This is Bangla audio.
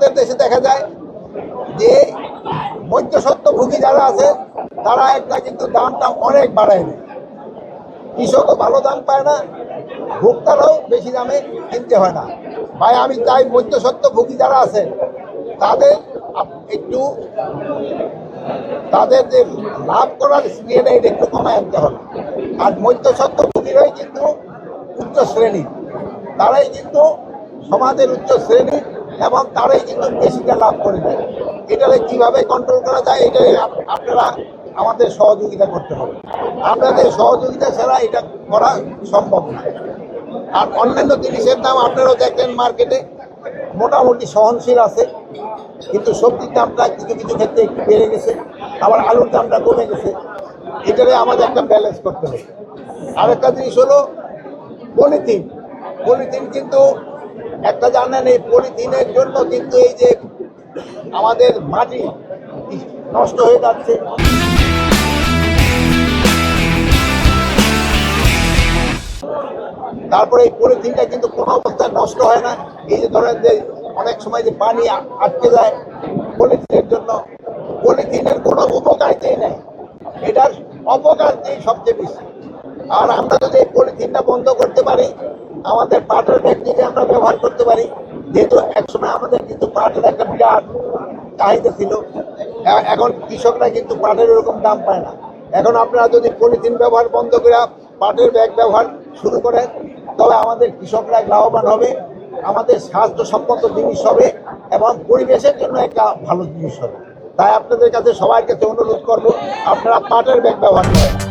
আমাদের দেশে দেখা যায় যে মধ্যস্বত্বভোগী যারা আছে তারা একটা কিন্তু দামটা অনেক বাড়ায় দেয়, কৃষকও ভালো দাম পায় না, ভোক্তারাও বেশি দামে কিনতে হয় না। ভাই আমি চাই মধ্যস্বত্বভোগী যারা আছে তাদের একটু তাদের যে লাভ করার স্কেলটা এটা একটু কমায় আনতে হবে। আর মধ্যস্বত্বভোগীরাই কিন্তু উচ্চ শ্রেণী, তারাই কিন্তু সমাজের উচ্চ শ্রেণী এবং তারাই কিন্তু বেশিটা লাভ করে দেয়। এটাকে কিভাবে কন্ট্রোল করা যায় এটাই আপনারা আমাদের সহযোগিতা করতে হবে। আপনাদের সহযোগিতা ছাড়া এটা করা সম্ভব না। আর অন্যান্য জিনিসের দাম আপনারাও দেখলেন মার্কেটে মোটামুটি সহনশীল আছে, কিন্তু সবজির দামটা কিছু কিছু ক্ষেত্রে একটু বেড়ে গেছে, আবার আলুর দামটা কমে গেছে। এটারে আমাদের একটা ব্যালেন্স করতে হবে। আরেকটা জিনিস হলো পলিথিন। পলিথিন কিন্তু একটা জানেন এই পলিথিনের জন্য কিন্তু এই যে আমাদের মাটি নষ্ট হয়ে যাচ্ছে। তারপরে এই পলিথিনটা কিন্তু কোনো অবস্থায় নষ্ট হয় না। এই যে ধরেন যে অনেক সময় যে পানি আটকে যায় পলিথিনের জন্য, পলিথিনের কোনো উপকারিতাই নেই, এটার অপকারিতাই সবচেয়ে বেশি। আর আমরা যদি এই পলিথিনটা বন্ধ করতে পারি, আমাদের পাটের ব্যাগ যদি আমরা ব্যবহার করতে পারি, যেহেতু একসময় আমাদের কিন্তু পাটের একটা বিরাট চাহিদা ছিল, এখন কৃষকরা কিন্তু পাটের এরকম দাম পায় না। এখন আপনারা যদি পলিথিন ব্যবহার বন্ধ করে পাটের ব্যাগ ব্যবহার শুরু করেন, তবে আমাদের কৃষকরা লাভবান হবে, আমাদের স্বাস্থ্যসম্মত জিনিস হবে এবং পরিবেশের জন্য একটা ভালো জিনিস হবে। তাই আপনাদের কাছে সবার কাছে অনুরোধ করবো আপনারা পাটের ব্যাগ ব্যবহার করেন।